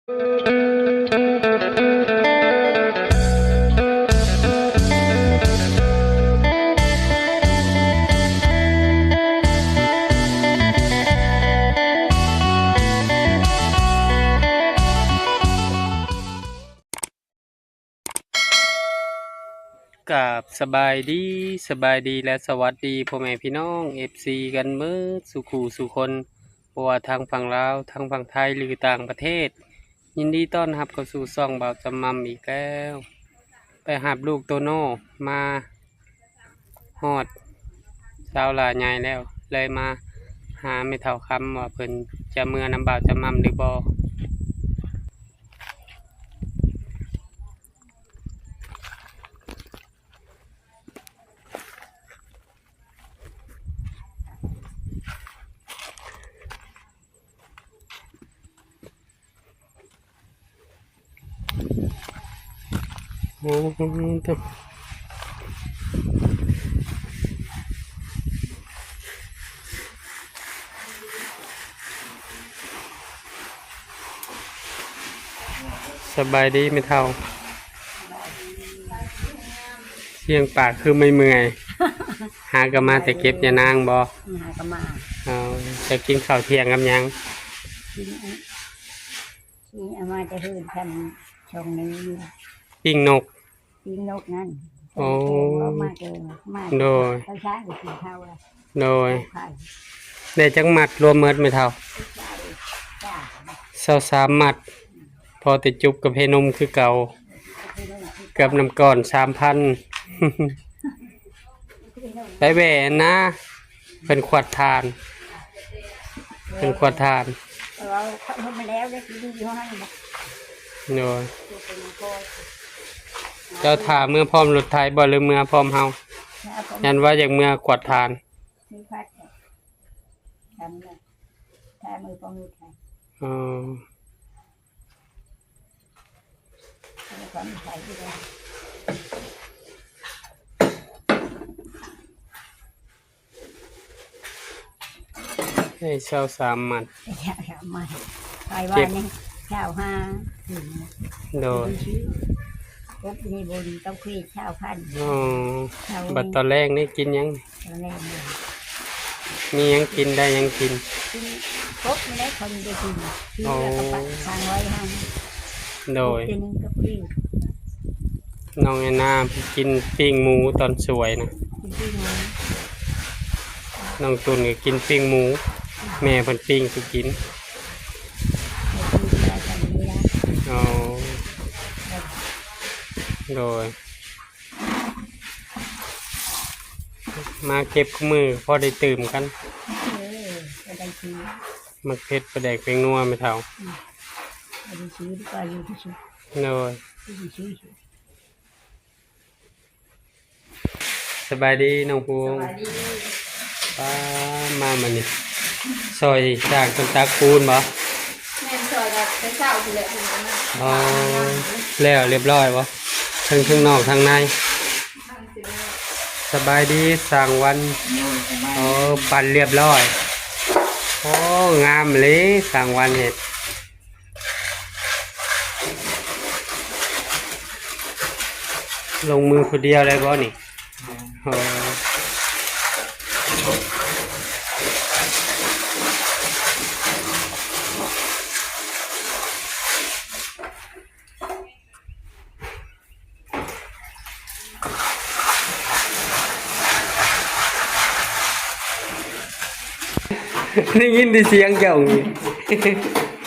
กับสบายดีและสวัสดีพ่อแม่พี่น้องFCกันเมื่อสุขูสุคนบ่ว่าทางฝั่งลาวทางฝั่งไทยหรือต่างประเทศยินดีต้อนรับเข้าสู่ช่องบ่าวจำมั่มอีกแล้วไปหาลูกโตโน่มาฮอดชาวลาใหญ่แล้วเลยมาหาแม่เฒ่าคำว่าเพิ่นจะเมื่อนำบ่าวจำมั่มหรือบ่โอ้โหสบายดีแม่เฒ่าเสียงปากคือไม่เมื่อย หากะมาแต่เก็บยานางบ่หากมาเอาจะกินข้าวเที่ยงกับหยังกินอามาจะหื่นทำชงนี้ปิ้งนกกินนกนั่นโอ้มาเกินมาโดยเขาช้างกินข้าวแล้วโดยไข่ได้จักมัดรวมเมิดไม่เท่า23มัดพอติดจุบกับเพนมคือเก่ากับน้ำก้อน 3,000 ไปแหวนนะเป็นขวดทานเป็นขวดทานเราทำมาแล้วได้กินดีห้อยบอกโดยเจ้าถามเมื่อพร้อมรถไทยบ่หรือเมื่อพร้อมเฮายันว่าอย่างเมื่อขวดทานซื้อพัดทำเลยถ้ามือป้องมือไทยอ๋อแล้วก็มีไทยด้วยให้เช่า3มัดมาไปว่านี่เช้าห้าโดยปุ๊บนี่บนต้องคุยเช้าพันอ๋อบัดตอนแรกนี่กินยังตอนแรกมียังกินได้ยังกินปุ๊บไม่ได้คนจะกินที่แล้วก็ปักทางไว้ห้างโดยทีนึงก็ปิ้งน้องแอนนากินปิ้งหมูตอนสวยนะน้องตุนก็กินปิ้งหมูแม่เพิ่นปิ้งสิกินอ๋อโดยมาเก็บมือพอได้ตื่มกันมักเผ็ดประแดกเป็นนัวไม่เท่าโดยสบายดีน้องพวงป้ามามันนี่ซอยจากต้นตาคูนบ่แม่ซอยแบบเป็นเจ้าอยู่เลยอ๋อแล้วเรียบร้อยบ่ทั้งนอกทั้งในสบายดีสั่งวันโอ้ปั่นเรียบร้อยโอ้งามเลยสั่งวันเห็ดลงมือคนเดียวเลยบ่นี่โอ้ได้ยินได้เสียงเจ้า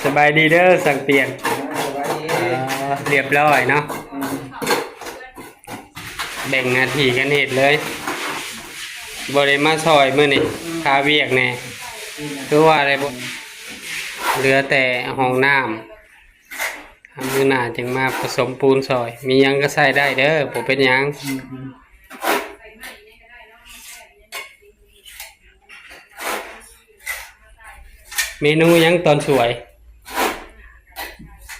สบายดีเด้อสั่งเปลี่ยนเรียบร้อยเนาะแบ่งหน้าที่กันเฮ็ดเลยบ่ได้มาซอยมื้อนี้คาเวียกแน่คือว่าอะไรบ่เหลือแต่ห้องน้ำมื้อหน้าจึงมาผสมปูนซอยมีหยังก็ใส่ได้เด้อบ่เป็นหยังเมนูยังตอนสวย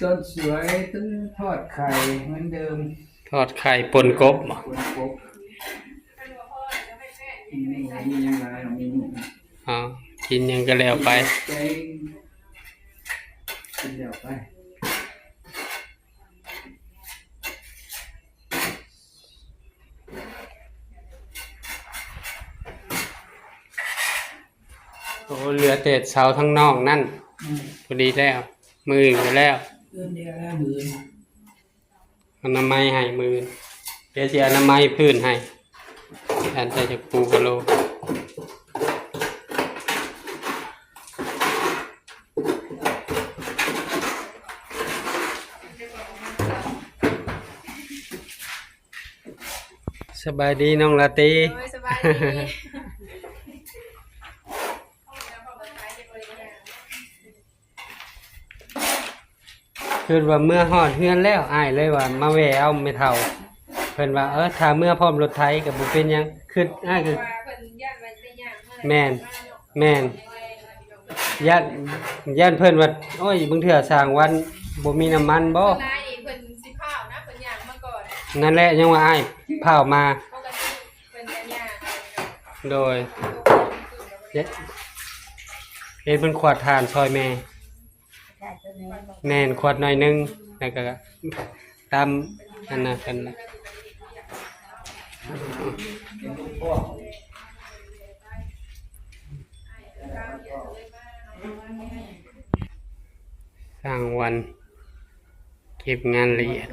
ต้นสวยต้นทอดไข่เหมือนเดิมทอดไข่ปนกบนี่ยังไงมีอ๋อกินยังก็แล้วไปกินแล้วไป โอ้เหลือแต่เสาทั้งนอกนั่น อืม พอดีแล้ว มืออื่นก็แล้ว เดือนเดียวแล้วมือนะ อนามัยให้มือเดี๋ยวจะอนามัยพื้นให้แทนจะปูกะโลสบายดีน้องลาตี โอ้ยสบายดี คือว่าเมื่อฮอดเฮือนแล้วอ้ายเลยว่ามาแวะเอาไม่เท่าเพิ่นว่าถ้าเมื่อพร้อมรถไถก็บ่เป็นหยังคืออ้ายคือ ว่าเพิ่นย่านไว้ได้ย่างเมื่อ แม่นแม่นย่านย่านเพิ่นว่าโอ้ยบางเทื่อสร้างวันบ่มีน้ำมันบ่ นายเพิ่นสิพาวนะเพิ่นย่างมาก่อน นั่นแหละยังว่าอ้ายพาออกมา ปกติเพิ่นจะย่าง โดยเฮ็ดเป็นขวดทานซอยแม่ ใช่ตัวนี้บอก แม่นขวดหน่อยหนึงแล้วก็ตามอันนั้นกันละ เป็นลูกพ่อ สร้างวันเก็บงานละเอียด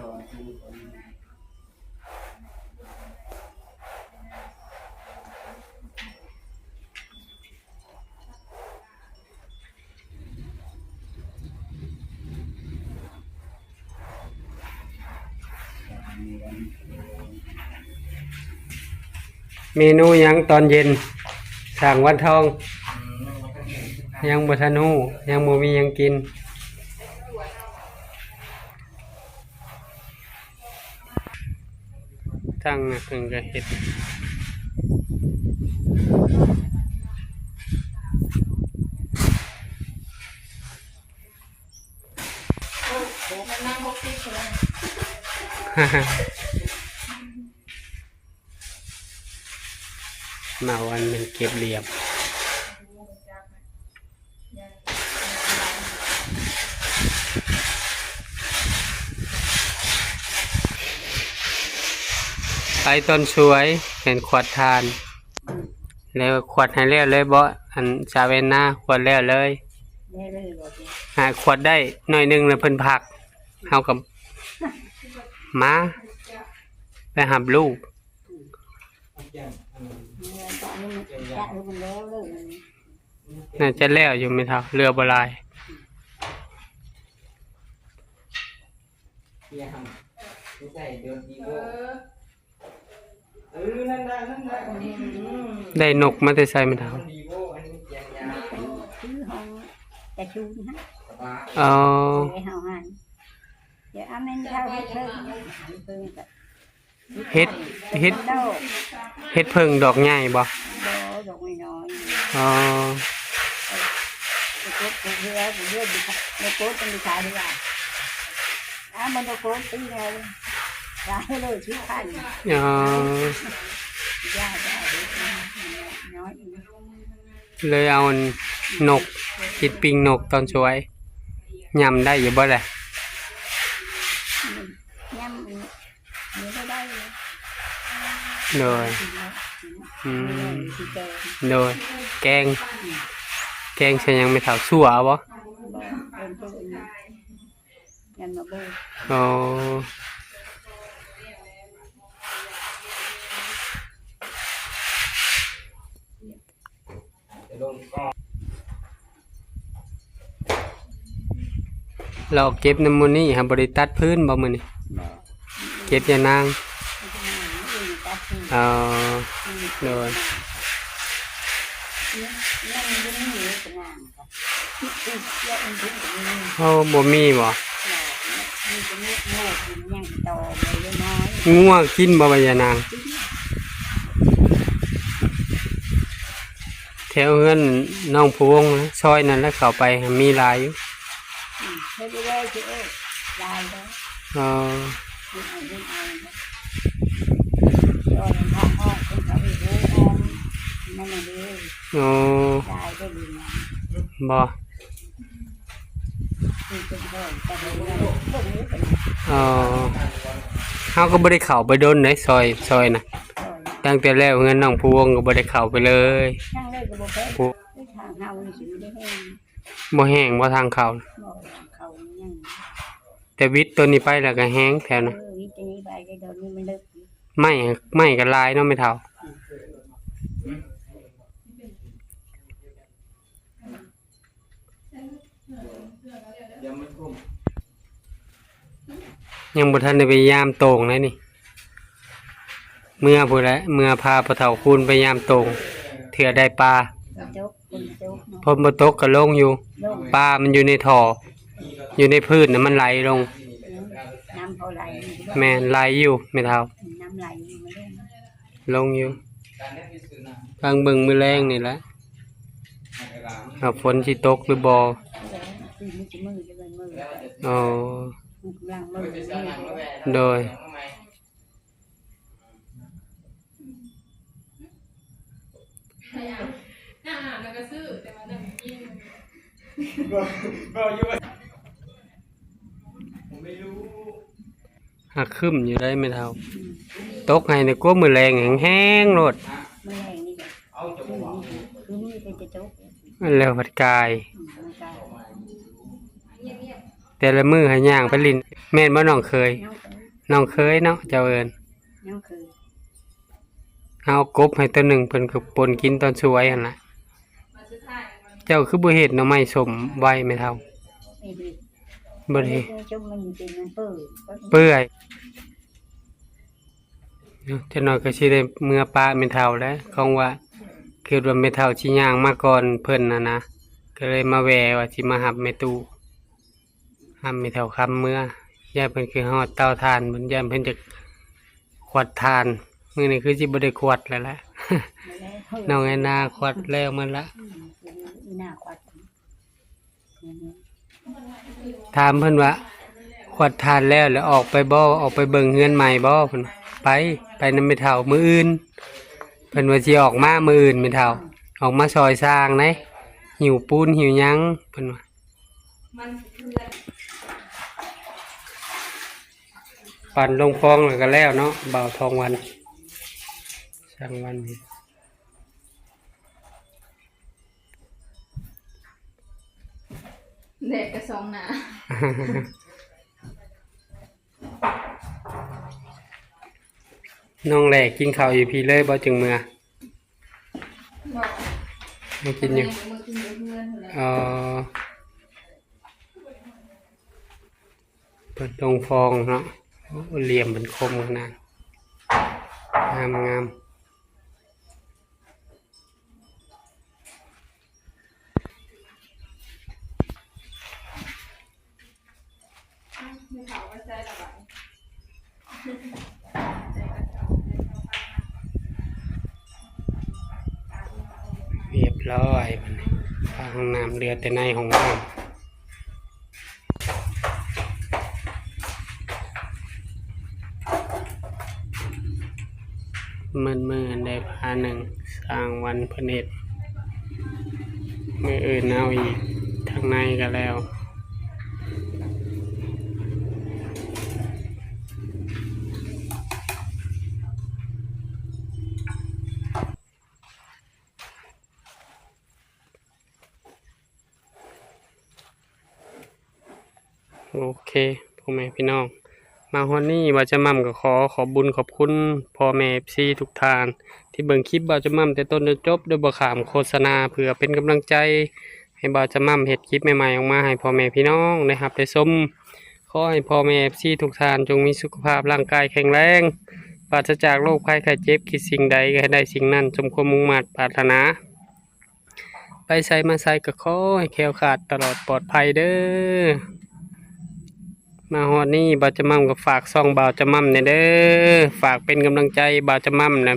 เมนูหยังตอนเย็นสร้างวันทอง ยังบ่ทันฮู้ยังบ่มีหยังกินตั้งน่ะเพิ่นก็เฮ็ด มันนั่ง60คน มาวันมันเก็บเหลี่ยมไปต้นสวยเป็นขวดทาน แล้วขวดให้แล้วเลยบ่อันชาเวนนาขวดแล้วเลย ได้เลยบอกเลย หาขวดได้หน่อยหนึงแล้วเพิ่นพักเฮากับมาไปหับลูก เงินตอนนี้มันจะรู้มันแล้วเลยมัน น่าจะแล้วอยู่ไม่เท่าเรือบ่หลาย เพียงไม่ใช่เดือนดี เอ โว้ อ นั่นได้นั่นได้ ได้นกมาแต่ใส่ไม่เท่า ดีโว้อันนี้เพียงยา ชื่อห้องแต่ชูนฮะ สบาย อ๋อ ไปเฮาหันเดี๋ยวอาเมนเท่าให้เพิ่มหันเพิ่มกับ เฮ็ดเฮ็ด โด เฮ็ดเพิ่งดอกใหญ่บ่ โดดอกไม่น้อย อ๋อ โคตรเรือเรือดีโคตรเป็นดีขายดีกว่ามันโคตรตีเลยร้ายเลยชื่อพัน อ๋อ ยาจะน้อย เลยเอานกคิดปิงนกตอนสวยยำได้อยู่บ่ล่ะ nhâm những cái đây โดยโดยแกงใช่ยังไม่เท่าสั่วบ่ nhâm nó bơ อ๋อ ลงกล้อง เราเก็บน้ำมันนี่ฮะบริตัดพื้นบ่มื้อนี้เก็บยานางอ๋อโดย โอ้บ่มีบ่งัวกินบ่ใบยานางแถวเฮือนน้องพวงนะซอยนั้นแล้วเข้าไปมีหลายอยู่อ๋ออ๋อบ่อ๋อเฮาก็บ่ได้เข้าไปโดนในซอยน่ะตั้งแต่แล้วเฮือนน้องพวงก็บ่ได้เข้าไปเลย Sang đây của bố bé. Ủa? Cái thằng เฮาสิไม่ได้แห้ง บ่แห้งบ่ทางเขา บ่เขายัง แต่วิทย์ตัวนี้ไปแล้วก็แห้งแถวนะ วิธีนี้ไปก็เดี๋ยวนี้มันเลิก ไม่ก็ลายเนาะไม่เท่า เดี๋ยวมันคุ้ม ยังบ่ทันได้ไปยามโต่งเลยนี่เมื่อพุ่นแหละเมื่อพาพ่อเฒ่าคูณไปยามโต่งเถื่อได้ปลา จกคนจก พนบ่ตกก็ลงอยู่ ลง ปลามันอยู่ในท่ออยู่ในพืชน่ะมันไหลลง น้ำเขาไหล แม่นไหลอยู่ไม่เท่า น้ำไหลมันเล่น ลงอยู่ การได้พิสูจน์นะ บางเบิ่งมื้อแรงนี่แหละ ในกระดาษ ว่าฝนสิตกหรือบ่ คือมือจะมือจะเป็นมือ แล้วจะ อ๋อ มือกำลังมือ จะสร้างแล้วแม่ โดย หน้าอาบแล้วก็ซื้อแต่ว่าน้ำกิน ก็อยู่ผมไม่รู้ หักคึมอยู่ได้ไม่เท่า ตกให้ในกลัวมื้อแรงแห้งๆโลด มือแรงนี่แหละ เอาจะบอก คือมือเป็นจะจก แล้วผัดกาย มันกาย เงียบ แต่ละมื้อให้ย่างไปลิ้นแม่นบ่น้องเคย น้องเคย น้องเคยเนาะเจ้าเอิ้น น้องเคย เอากบให้ตัวหนึ่งเพิ่นก็ปนกินตอนสวยหั่นล่ะ ๆมาซื้อถ่ายกัน เจ้าคือบ่เฮ็ดหน่อไม้สมไว้ไม่เท่า ไม่ดี บ่ได้ จกมันเป็นมันเปิด เปื่อยเนาะจักหน่อยก็สิได้เมื่อปลาไม่เท่าแล้วของว่าคิดว่าไม่เท่าสิย่างมาก่อนเพิ่นน่ะนะก็เลยมาแวะว่าสิมารับแม่ตู้รับไม่เท่าคำเมื่อย่าเพิ่นคือฮอดเตาถ่านเพิ่นย่านเพิ่นจะขวดถ่านมื้อนี้คือสิบ่ได้ขวดแล้วแหละ น้องไอ้นาขวดแล้วมันละ อีหน้าควัด ถามเพิ่นว่าขวดทานแล้วออกไปบ่ออกไปเบิ่งเฮือนใหม่บ่เพิ่นไปนำไม่เฒ่ามื้ออื่นเพิ่นว่าสิออกมามื้ออื่นไม่เฒ่าออกมาซอยสร้างได้หิวปูนหิวหยังเพิ่นว่า มันเพื่อน ปั่นลงฟองแล้วก็แล้วเนาะบ่าวทองวันช่างวันนี่ เด็กกระซองหนา น้องแหลกกินข้าวอยู่พี่เลยบ่จึงมื้อ บอก ไม่กินอยู่ มากินกับเพื่อนอยู่แล้ว เปิดตรงฟองเนาะโอ้เหลี่ยมเป็นคมขนาดงาม ไม่เขาก็ใช้ระบาย เรียบร้อยมันห้องน้ำเรือแต่ในห้องน้ำมือได้พาหนึ่งสร้างวันพเนตรมืออื่นเอาอีกทางในก็แล้ว โอเคพ่อแม่พี่น้องมาฮอนนี่บาจะมั่มก็ขอบุญขอบคุณพ่อแม่ซีทุกท่านที่เบิ่งคลิปบาจะมั่มแต่ต้นจนจบโดยบ่ขามโฆษณาเพื่อเป็นกำลังใจให้บาจะมั่มเฮ็ดคลิปใหม่ๆออกมาให้พ่อแม่พี่น้องนะครับได้ชมขอให้พ่อแม่ซีทุกท่านจงมีสุขภาพร่างกายแข็งแรงปราศจากโรคภัยไข้เจ็บคิดสิ่งใดก็ให้ได้สิ่งนั้นสมความมุ่งมั่นปรารถนาไปใส่มาใส่ก็ขอให้แคล้วคลาดตลอดปลอดภัยเด้อมาฮอดนี่บ่าวจะมั่มก็ฝากซ่องบ่าวจะมั่มเนี่ยเด้อฝากเป็นกำลังใจบ่าวจะมั่มนะ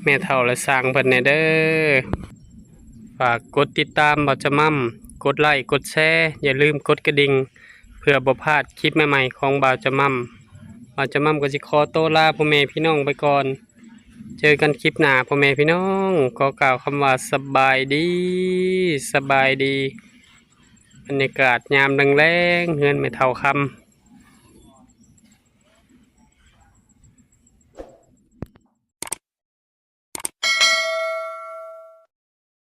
แม่เฒ่าและสร้างเพิ่นเนี่ยเด้อฝากกดติดตามบ่าวจะมั่มกดไลค์กดแชร์อย่าลืมกดกระดิ่งเพื่อบ่พลาดคลิปใหม่ๆของบ่าวจะมั่มบ่าวจะมั่มก็สิขอตัวลาพ่อแม่พี่น้องไปก่อนเจอกันคลิปหน้าพ่อแม่พี่น้องขอกล่าวคำว่าสบายดีบรรยากาศยามแรงๆเฮือนแม่เฒ่าค่ำ